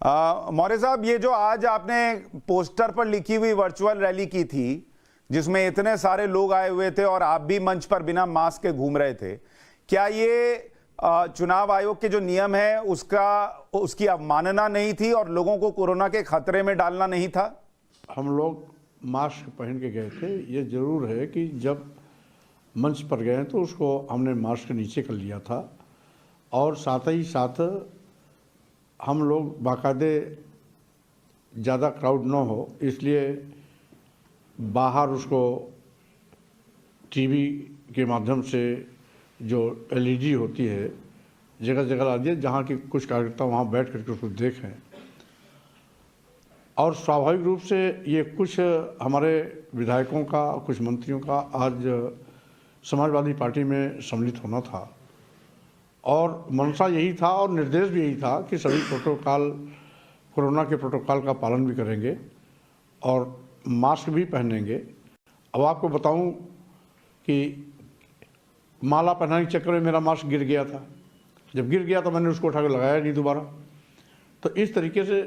मौर्य साहब, ये जो आज आपने पोस्टर पर लिखी हुई वर्चुअल रैली की थी जिसमें इतने सारे लोग आए हुए थे और आप भी मंच पर बिना मास्क के घूम रहे थे, क्या ये चुनाव आयोग के जो नियम है उसकी अवमानना नहीं थी और लोगों को कोरोना के खतरे में डालना नहीं था? हम लोग मास्क पहन के गए थे। ये जरूर है कि जब मंच पर गए तो उसको हमने मास्क नीचे कर लिया था और साथ ही साथ हम लोग बाकायदे ज़्यादा क्राउड ना हो इसलिए बाहर उसको टीवी के माध्यम से जो एलईडी होती है जगह जगह ला दिया, जहाँ की कुछ कार्यकर्ता वहाँ बैठ करके उसको देखें। और स्वाभाविक रूप से ये कुछ हमारे विधायकों का, कुछ मंत्रियों का आज समाजवादी पार्टी में सम्मिलित होना था और मंशा यही था और निर्देश भी यही था कि सभी प्रोटोकॉल, कोरोना के प्रोटोकॉल का पालन भी करेंगे और मास्क भी पहनेंगे। अब आपको बताऊं कि माला पहनाने के चक्कर में मेरा मास्क गिर गया था। जब गिर गया तो मैंने उसको उठा कर लगाया नहीं दोबारा। तो इस तरीके से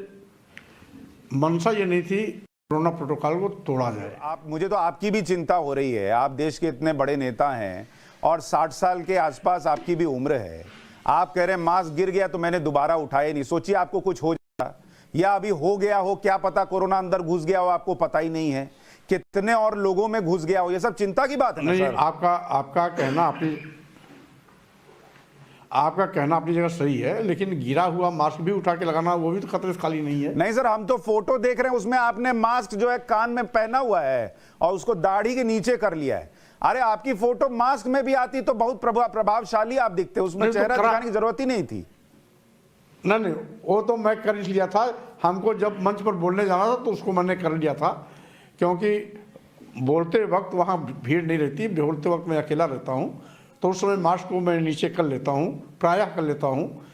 मंशा ये नहीं थी कोरोना प्रोटोकॉल को तोड़ा जाए। मुझे तो आपकी भी चिंता हो रही है। आप देश के इतने बड़े नेता हैं और 60 साल के आसपास आपकी भी उम्र है। आप कह रहे हैं मास्क गिर गया तो मैंने दोबारा उठाया नहीं। सोचिए आपको कुछ हो जाए या अभी हो गया हो, क्या पता कोरोना अंदर घुस गया हो, आपको पता ही नहीं है, कितने और लोगों में घुस गया हो। ये सब चिंता की बात है ना नहीं, सर? आपका कहना अपनी जगह सही है, लेकिन गिरा हुआ मास्क भी उठा के लगाना वो भी तो खतरे से खाली नहीं है। नहीं सर, हम तो फोटो देख रहे हैं, उसमें आपने मास्क जो है कान में पहना हुआ है और उसको दाढ़ी के नीचे कर लिया है। अरे आपकी फोटो मास्क में भी आती तो बहुत प्रभावशाली आप दिखते, उसमें चेहरा दिखाने की जरूरत ही नहीं थी। नहीं, वो तो मैं कर लिया था। हमको जब मंच पर बोलने जाना था तो उसको मैंने कर लिया था, क्योंकि बोलते वक्त वहाँ भीड़ नहीं रहती। बोलते वक्त मैं अकेला रहता हूँ तो उस समय मास्क को मैं नीचे कर लेता हूँ, प्रायः कर लेता हूँ।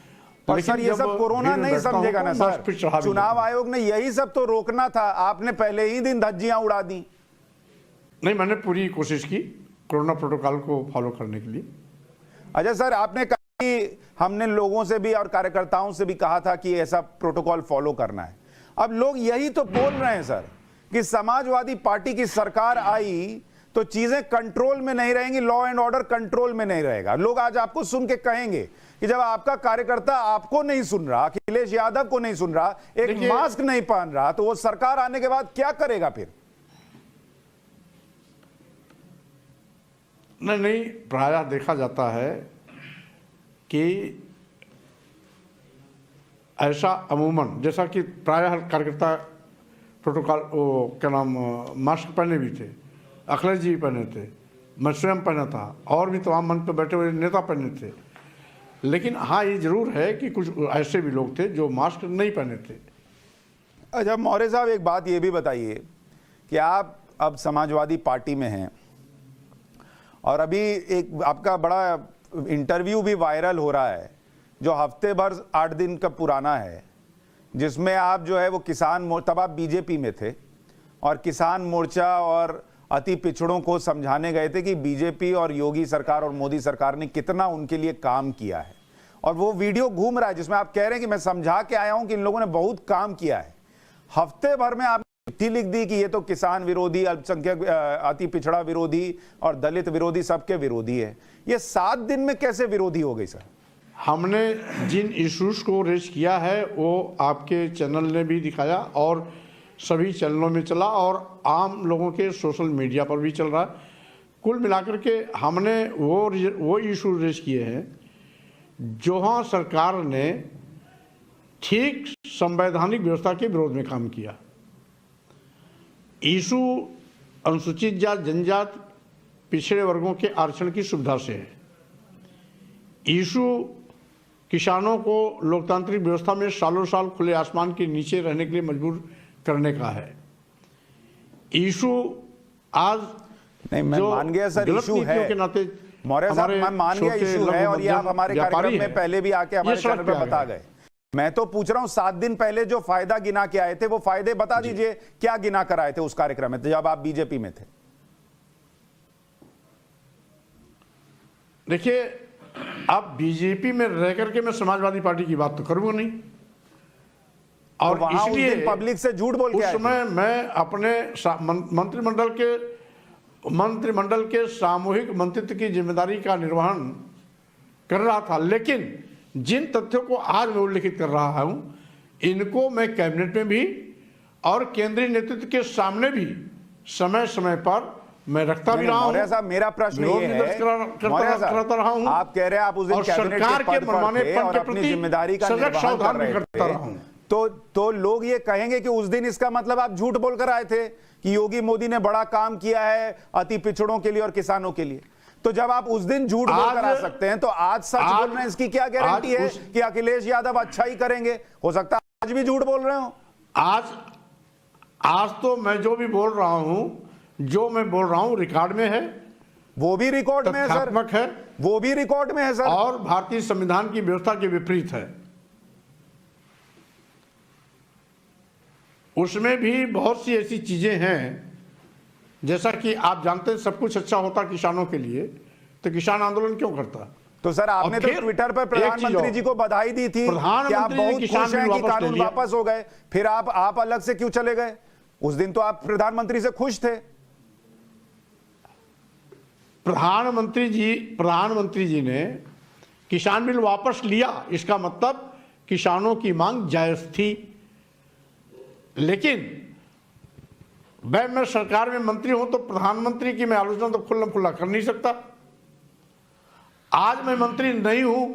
पर सर ये सब कोरोना नहीं समझेगा ना सर? चुनाव आयोग ने यही सब तो रोकना था, आपने पहले ही दिन धज्जियां उड़ा दी। नहीं, मैंने पूरी कोशिश की कोरोना प्रोटोकॉल को फॉलो करने के लिए। अच्छा सर, आपने कहा कि हमने लोगों से भी और कार्यकर्ताओं से भी कहा था कि ऐसा प्रोटोकॉल फॉलो करना है। अब लोग यही तो बोल रहे हैं सर कि समाजवादी पार्टी की सरकार आई तो चीजें कंट्रोल में नहीं रहेंगी, लॉ एंड ऑर्डर कंट्रोल में नहीं रहेगा। लोग आज आपको सुन के कहेंगे कि जब आपका कार्यकर्ता आपको नहीं सुन रहा, अखिलेश यादव को नहीं सुन रहा, एक मास्क नहीं पहन रहा, तो वो सरकार आने के बाद क्या करेगा फिर? नहीं, प्रायः देखा जाता है कि ऐसा अमूमन, जैसा कि प्रायः कार्यकर्ता प्रोटोकॉल वो क्या नाम मास्क पहने भी थे, अखिलेश जी भी पहने थे, मैं स्वयं पहना था और भी तमाम मंच पर बैठे हुए नेता पहने थे। लेकिन हाँ, ये जरूर है कि कुछ ऐसे भी लोग थे जो मास्क नहीं पहने थे। अच्छा मौर्य साहब, एक बात ये भी बताइए कि आप अब समाजवादी पार्टी में हैं और अभी एक आपका बड़ा इंटरव्यू भी वायरल हो रहा है जो हफ्ते भर 8 दिन का पुराना है, जिसमें आप जो है वो तब आप बीजेपी में थे और किसान मोर्चा और अति पिछड़ों को समझाने गए थे कि बीजेपी और योगी सरकार और मोदी सरकार ने कितना उनके लिए काम किया है। और वो वीडियो घूम रहा है जिसमें आप कह रहे हैं कि मैं समझा के आया हूं कि इन लोगों ने बहुत काम किया है। हफ्ते भर में आपने चिट्ठी लिख दी कि ये तो किसान विरोधी, अल्पसंख्यक, अति पिछड़ा विरोधी और दलित विरोधी, सबके विरोधी है। ये 7 दिन में कैसे विरोधी हो गई सर? हमने जिन इश्यूज को रेज किया है वो आपके चैनल ने भी दिखाया और सभी चैनलों में चला और आम लोगों के सोशल मीडिया पर भी चल रहा है। कुल मिलाकर के हमने वो इशू रेज किए हैं जो हाँ सरकार ने ठीक संवैधानिक व्यवस्था के विरोध में काम किया। इशू अनुसूचित जाति, जनजाति, पिछड़े वर्गों के आरक्षण की सुविधा से है। इशू किसानों को लोकतांत्रिक व्यवस्था में सालों साल खुले आसमान के नीचे रहने के लिए मजबूर करने का है। इशू आज नहीं, मैं मान गया सर इशू है, मौर्य साहब मैं मान गया इशू है और ये आप हमारे कार्यक्रम में पहले भी आके हमारे चैनल पर बता गए। मैं तो पूछ रहा हूं 7 दिन पहले जो फायदा गिना के आए थे वो फायदे बता दीजिए, क्या गिना कर आए थे उस कार्यक्रम में जब आप बीजेपी में थे? देखिए, अब बीजेपी में रह करके मैं समाजवादी पार्टी की बात तो करूंगा नहीं। और तो वहां उस इसलिए दिन पब्लिक से झूठ बोल के उस आए थे। समय मैं अपने मंत्रिमंडल के सामूहिक मंत्रित्व की जिम्मेदारी का निर्वहन कर रहा था, लेकिन जिन तथ्यों को आज मैं उल्लेखित कर रहा हूं, इनको मैं कैबिनेट में भी और केंद्रीय नेतृत्व के सामने भी समय समय पर मैं रखता भी रहा हूं। मौर्य साहब, मेरा प्रश्न ये है, मौर्य साहब, करता रहा हूं, आप कह रहे हैं आप उस दिन और कैबिनेट सरकार के के पद पर मनमानेपन थे और के अपनी प्रति जिम्मेदारी का सजग निर्वहन सावधान कर भी रहे करता थे। रहा हूं। तो लोग ये कहेंगे कि उस दिन इसका मतलब आप झूठ बोलकर आए थे कि योगी मोदी ने बड़ा काम किया है अति पिछड़ों के लिए और किसानों के लिए। तो जब आप उस दिन झूठ बोलकर आ सकते हैं, तो आज सच बोल रहे हैं, इसकी क्या गारंटी है कि अखिलेश यादव अच्छा ही करेंगे? हो सकता है आज भी झूठ बोल रहे हो। आज तो मैं जो भी बोल रहा हूं रिकॉर्ड में है, वो भी रिकॉर्ड में है सर, तथ्यात्मक है, वो भी रिकॉर्ड में है सर, और भारतीय संविधान की व्यवस्था के विपरीत है। उसमें भी बहुत सी ऐसी चीजें हैं, जैसा कि आप जानते हैं सब कुछ अच्छा होता किसानों के लिए तो किसान आंदोलन क्यों करता? तो सर आपने तो ट्विटर पर प्रधानमंत्री जी को बधाई दी थी कि आप बहुत खुश हैं कि कानून वापस हो गए, फिर आप अलग से क्यों चले गए? उस दिन तो आप प्रधानमंत्री से खुश थे। प्रधानमंत्री जी ने किसान बिल वापस लिया, इसका मतलब किसानों की मांग जायज थी, लेकिन मैं सरकार में मंत्री हूं तो प्रधानमंत्री की मैं आलोचना तो खुल्लम खुल्ला कर नहीं सकता। आज मैं मंत्री नहीं हूं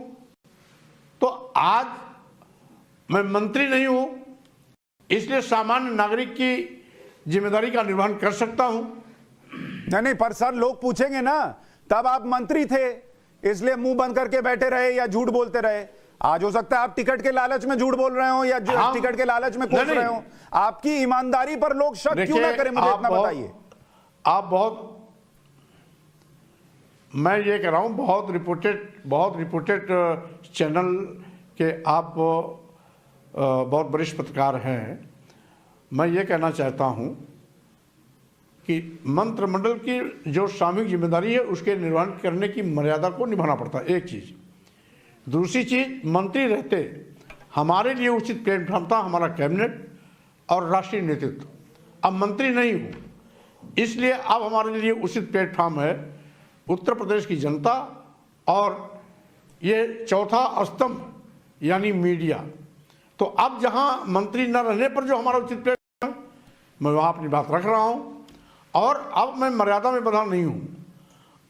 तो आज मैं मंत्री नहीं हूं, इसलिए सामान्य नागरिक की जिम्मेदारी का निर्वहन कर सकता हूं। नहीं, पर सर लोग पूछेंगे ना, तब आप मंत्री थे इसलिए मुंह बंद करके बैठे रहे या झूठ बोलते रहे। आज हो सकता है आप टिकट के लालच में झूठ बोल रहे हो या टिकट के लालच में कोस रहे हो। आपकी ईमानदारी पर लोग शक क्यों ना करें, मुझे इतना बताइए। मैं ये कह रहा हूं, बहुत रिपोर्टेड चैनल के आप बहुत वरिष्ठ पत्रकार हैं। मैं ये कहना चाहता हूं कि मंत्रिमंडल की जो सामूहिक जिम्मेदारी है उसके निर्वहन करने की मर्यादा को निभाना पड़ता है, एक चीज। दूसरी चीज, मंत्री रहते हमारे लिए उचित प्लेटफॉर्म था हमारा कैबिनेट और राष्ट्रीय नेतृत्व। अब मंत्री नहीं हूं, इसलिए अब हमारे लिए उचित प्लेटफॉर्म है उत्तर प्रदेश की जनता और ये चौथा स्तंभ यानी मीडिया। तो अब जहां मंत्री न रहने पर जो हमारा उचित प्लेटफॉर्म है, मैं वहां अपनी बात रख रहा हूं और अब मैं मर्यादा में बंधा नहीं हूं।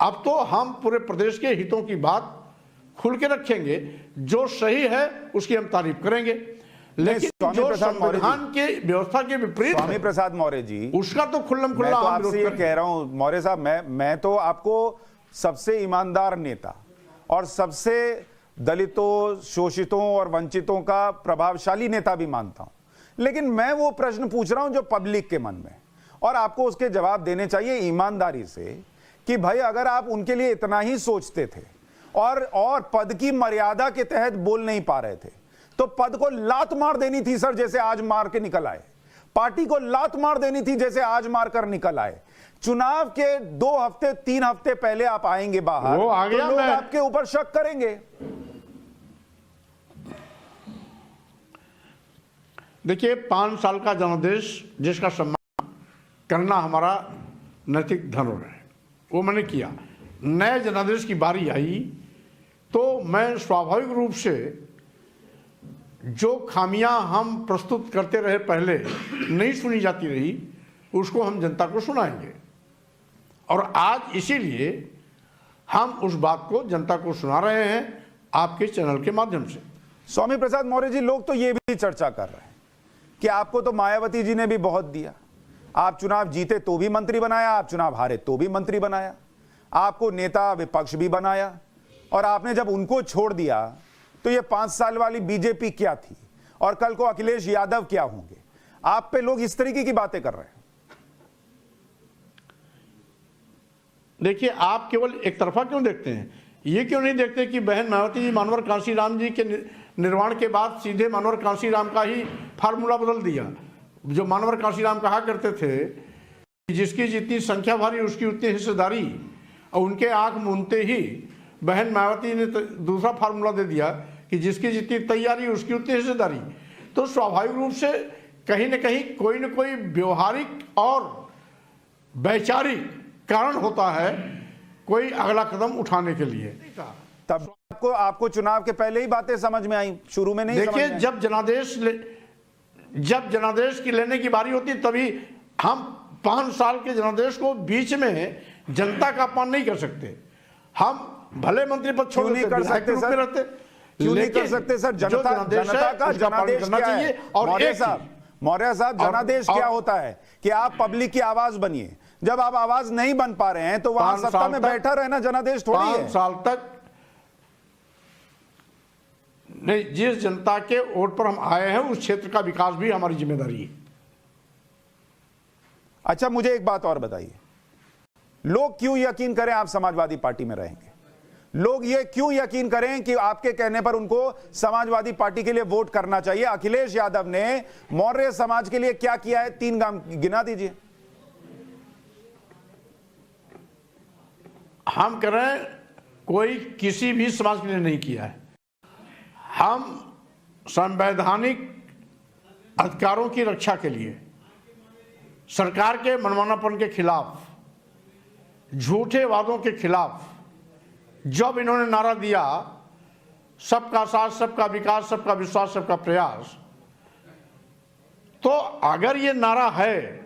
अब तो हम पूरे प्रदेश के हितों की बात खुल के रखेंगे, जो सही है उसकी हम तारीफ करेंगे, लेकिन जो संविधान के व्यवस्था के विपरीत स्वामी प्रसाद मौर्य जी, उसका तो खुल्लम खुल्ला मैं तो आपसे ये कह रहा हूं मौर्य साहब, मैं तो आपको सबसे ईमानदार नेता और सबसे दलितों, शोषितों और वंचितों का प्रभावशाली नेता भी मानता हूं, लेकिन मैं वो प्रश्न पूछ रहा हूं जो पब्लिक के मन में, और आपको उसके जवाब देने चाहिए ईमानदारी से कि भाई अगर आप उनके लिए इतना ही सोचते थे और पद की मर्यादा के तहत बोल नहीं पा रहे थे, तो पद को लात मार देनी थी सर, जैसे आज मार के निकल आए। पार्टी को लात मार देनी थी जैसे आज मार कर निकल आए। चुनाव के 2 हफ्ते 3 हफ्ते पहले आप आएंगे बाहर, वो आ गया, तो लोग आपके ऊपर शक करेंगे। देखिए, 5 साल का जनादेश जिसका सम्मान करना हमारा नैतिक धर्म है, वो मैंने किया। नए जनादेश की बारी आई तो मैं स्वाभाविक रूप से जो खामियां हम प्रस्तुत करते रहे पहले नहीं सुनी जाती रही, उसको हम जनता को सुनाएंगे, और आज इसीलिए हम उस बात को जनता को सुना रहे हैं आपके चैनल के माध्यम से। स्वामी प्रसाद मौर्य जी, लोग तो ये भी चर्चा कर रहे हैं कि आपको तो मायावती जी ने भी बहुत दिया, आप चुनाव जीते तो भी मंत्री बनाया, आप चुनाव हारे तो भी मंत्री बनाया, आपको नेता विपक्ष भी बनाया, और आपने जब उनको छोड़ दिया तो ये 5 साल वाली बीजेपी क्या थी और कल को अखिलेश यादव क्या होंगे। आप पे लोग इस तरीके की बातें कर रहे हैं। देखिए, आप केवल एक तरफा क्यों देखते हैं? ये क्यों नहीं देखते कि बहन मायावती जी मानवर कांशीराम जी के निर्वाण के बाद सीधे मानवर कांशीराम का ही फार्मूला बदल दिया। जो मानवर कांशीराम कहा करते थे कि जिसकी जितनी संख्या भारी उसकी उतनी हिस्सेदारी, और उनके आंख मूंदते ही बहन मायावती ने दूसरा फार्मूला दे दिया कि जिसकी जितनी तैयारी उसकी उतनी हिस्सेदारी। तो स्वाभाविक रूप से कहीं न कहीं कोई न कोई व्यवहारिक और वैचारिक कारण होता है कोई अगला कदम उठाने के लिए। तब आपको चुनाव के पहले ही बातें समझ में आई, शुरू में नहीं? देखिए, जब जनादेश की लेने की बारी होती तभी हम 5 साल के जनादेश को बीच में जनता का अपमान नहीं कर सकते। हम भले मंत्री पद छोड़ नहीं कर सकते सर, रहते, क्यों नहीं कर सकते सर? जनता का जनादेश क्या है? मौर्य साहब, जनादेश क्या होता है कि आप पब्लिक की आवाज बनिए। जब आप आवाज नहीं बन पा रहे हैं तो वहां सत्ता में बैठा रहना जनादेश थोड़ी है। 5 साल तक नहीं, जिस जनता के वोट पर हम आए हैं उस क्षेत्र का विकास भी हमारी जिम्मेदारी है। अच्छा, मुझे एक बात और बताइए, लोग क्यों यकीन करें आप समाजवादी पार्टी में रहेंगे? लोग ये क्यों यकीन करें कि आपके कहने पर उनको समाजवादी पार्टी के लिए वोट करना चाहिए? अखिलेश यादव ने मौर्य समाज के लिए क्या किया है, 3 काम गिना दीजिए। हम कह रहे हैं कोई किसी भी समाज के लिए नहीं किया है। हम संवैधानिक अधिकारों की रक्षा के लिए, सरकार के मनमानापन के खिलाफ, झूठे वादों के खिलाफ जब इन्होंने नारा दिया सबका साथ, सबका विकास, सबका विश्वास, सबका प्रयास, तो अगर ये नारा है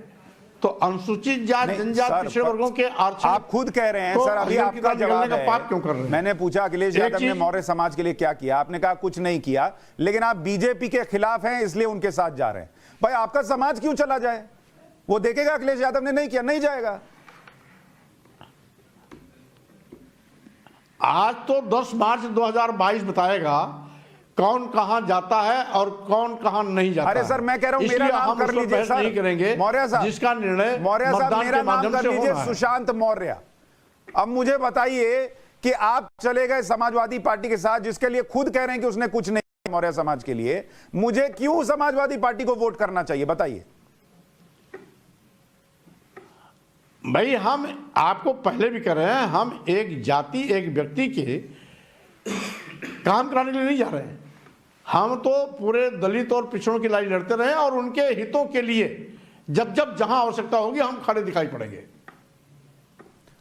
तो अनुसूचित जाति, जनजाति, पिछड़े वर्गों के आरक्षण आप खुद कह रहे हैं तो सर, अभी आपका जवाब है। पाप क्यों कर रहे हैं? मैंने पूछा अखिलेश यादव ने मौर्य समाज के लिए क्या किया, आपने कहा कुछ नहीं किया, लेकिन आप बीजेपी के खिलाफ हैं इसलिए उनके साथ जा रहे हैं। भाई आपका समाज क्यों चला जाए? वो देखेगा अखिलेश यादव ने नहीं किया, नहीं जाएगा। आज तो 10 मार्च 2022 बताएगा कौन कहां जाता है और कौन कहां नहीं जाता। अरे सर, मैं कह रहा हूं मेरा नाम कर लीजिए सर, नहीं करेंगे मौर्य साहब, जिसका निर्णय मौर्य साहब मेरा नाम कर लीजिए, सुशांत मौर्य। अब मुझे बताइए कि आप चले गए समाजवादी पार्टी के साथ, जिसके लिए खुद कह रहे हैं कि उसने कुछ नहीं किया मौर्य समाज के लिए, मुझे क्यों समाजवादी पार्टी को वोट करना चाहिए बताइए? भाई हम आपको पहले भी कर रहे हैं, हम एक जाति, एक व्यक्ति के काम कराने के लिए नहीं जा रहे हैं। हम तो पूरे दलित और पिछड़ों की लड़ाई लड़ते रहे और उनके हितों के लिए जब जब जहां आवश्यकता होगी हम खड़े दिखाई पड़ेंगे।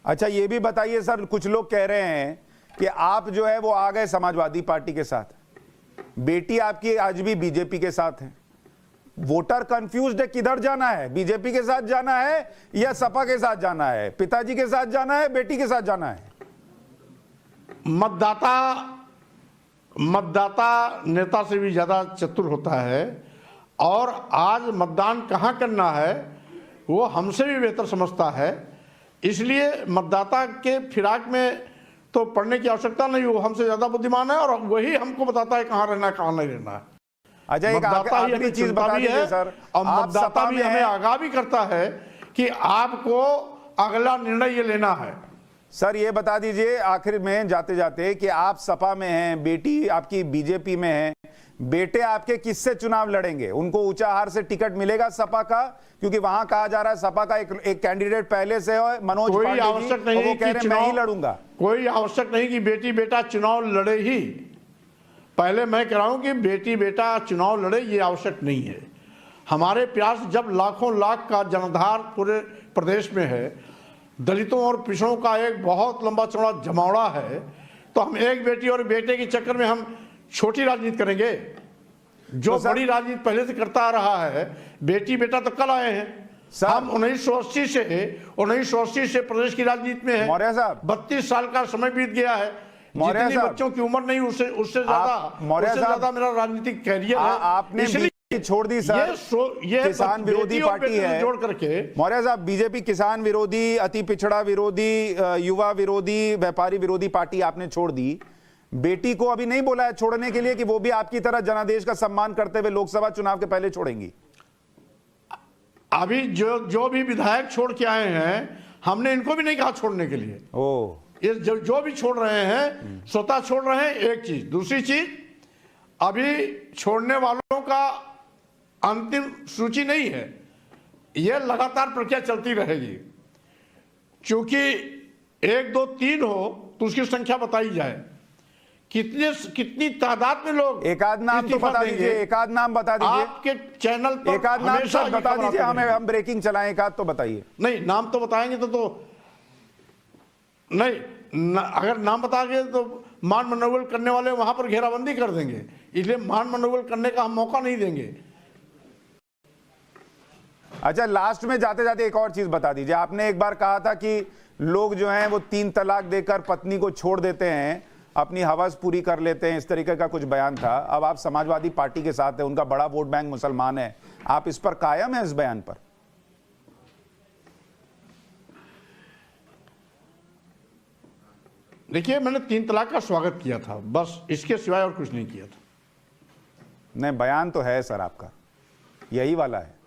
अच्छा, ये भी बताइए सर, कुछ लोग कह रहे हैं कि आप जो है वो आ गए समाजवादी पार्टी के साथ, बेटी आपकी आज भी बीजेपी के साथ है, वोटर कंफ्यूज्ड है किधर जाना है, बीजेपी के साथ जाना है या सपा के साथ जाना है, पिताजी के साथ जाना है, बेटी के साथ जाना है? मतदाता नेता से भी ज्यादा चतुर होता है और आज मतदान कहां करना है वो हमसे भी बेहतर समझता है। इसलिए मतदाता के फिराक में तो पढ़ने की आवश्यकता नहीं, वो हमसे ज्यादा बुद्धिमान है और वही हमको बताता है कहां रहना है, कहां नहीं रहना है। अच्छा, एक आखिरी चीज बता दीजिए सर, और मतदाता भी हमें आगाह भी करता है कि आपको अगला निर्णय ये लेना है। सर ये बता दीजिए आखिर में जाते जाते कि आप सपा में हैं, बेटी आपकी बीजेपी में है, बेटे आपके किससे चुनाव लड़ेंगे? उनको ऊंचाहार से टिकट मिलेगा सपा का? क्योंकि वहां कहा जा रहा है सपा का एक कैंडिडेट पहले से है, मनोज कोई पांडे आवश्यक नहीं, वो कह रहे हैं मैं ही लड़ूंगा। कोई आवश्यक नहीं कि बेटी बेटा चुनाव लड़े ही। पहले मैं कह रहा हूं कि बेटी बेटा चुनाव लड़े, ये आवश्यक नहीं है। हमारे प्यास जब लाखों लाख का जनाधार पूरे प्रदेश में है, दलितों और पिछड़ों का एक बहुत लंबा चौड़ा जमावड़ा है, तो हम एक बेटी और बेटे के चक्कर में हम छोटी राजनीति करेंगे? जो तो बड़ी राजनीति पहले से करता आ रहा है, बेटी बेटा तो कल आए हैं। हम 1980 से प्रदेश की राजनीति में है। मौर्य साहब, 32 साल का समय बीत गया है। जितनी बच्चों की उम्र नहीं उससे ज्यादा मेरा राजनीतिक कैरियर है। आपने छोड़ दी सर, ये किसान विरोधी पार्टी है जोड़ करके। मौर्य साहब, बीजेपी किसान विरोधी, अति पिछड़ा विरोधी, युवा विरोधी, व्यापारी विरोधी पार्टी आपने छोड़ दी। बेटी को अभी नहीं बोला है छोड़ने के लिए कि वो भी आपकी तरह जनादेश का सम्मान करते हुए लोकसभा चुनाव के पहले छोड़ेंगी? अभी जो भी विधायक छोड़ के आए हैं, हमने इनको भी नहीं कहा छोड़ने के लिए। ये जो भी छोड़ रहे हैं स्वतः छोड़ रहे हैं। एक चीज, दूसरी चीज, अभी छोड़ने वालों का अंतिम सूची नहीं है, यह लगातार प्रक्रिया चलती रहेगी। क्योंकि 1 2 3 हो तो उसकी संख्या बताई जाए कितनी तादाद में लोग एक आध नाम तो इस्तीफा बता देंगे? दीजिए, एक आध नाम बता दीजिए, आपके चैनल पर एक आध नाम हमेशा सर ये बता खबर दीजिए, आती हमें रहेगी। हम ब्रेकिंग चलाएं, एक आध तो बताइए। नहीं, नाम तो बताएंगे तो नहीं अगर नाम बताएंगे तो मान मनोबल करने वाले वहां पर घेराबंदी कर देंगे, इसलिए मान मनोबल करने का हम मौका नहीं देंगे। अच्छा, लास्ट में जाते जाते एक और चीज बता दीजिए, आपने एक बार कहा था कि लोग जो हैं वो 3 तलाक देकर पत्नी को छोड़ देते हैं, अपनी हवस पूरी कर लेते हैं, इस तरीके का कुछ बयान था। अब आप समाजवादी पार्टी के साथ है, उनका बड़ा वोट बैंक मुसलमान है, आप इस पर कायम है, इस बयान पर? देखिए, मैंने 3 तलाक का स्वागत किया था, बस इसके सिवाय और कुछ नहीं किया था। नहीं, बयान तो है सर आपका, यही वाला है।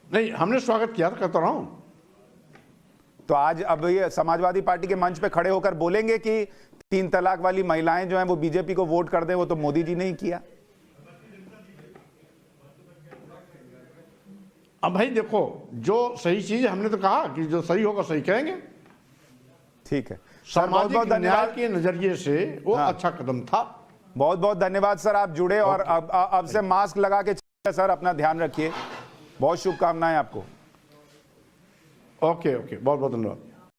नहीं, हमने स्वागत किया था, कहता रहा हूं। तो आज अब ये समाजवादी पार्टी के मंच पे खड़े होकर बोलेंगे कि 3 तलाक वाली महिलाएं जो हैं वो बीजेपी को वोट कर दें, वो तो मोदी जी ने ही किया। अब भाई देखो, जो सही चीज हमने तो कहा कि जो सही होगा सही कहेंगे। ठीक है सर, बहुत बहुत सामाजिक न्याय धन्यवाद। के नजरिए से वो अच्छा कदम था। बहुत बहुत धन्यवाद सर, आप जुड़े और अब से मास्क लगा के चलिए सर, अपना ध्यान रखिए, बहुत शुभकामनाएं आपको। ओके, बहुत बहुत धन्यवाद।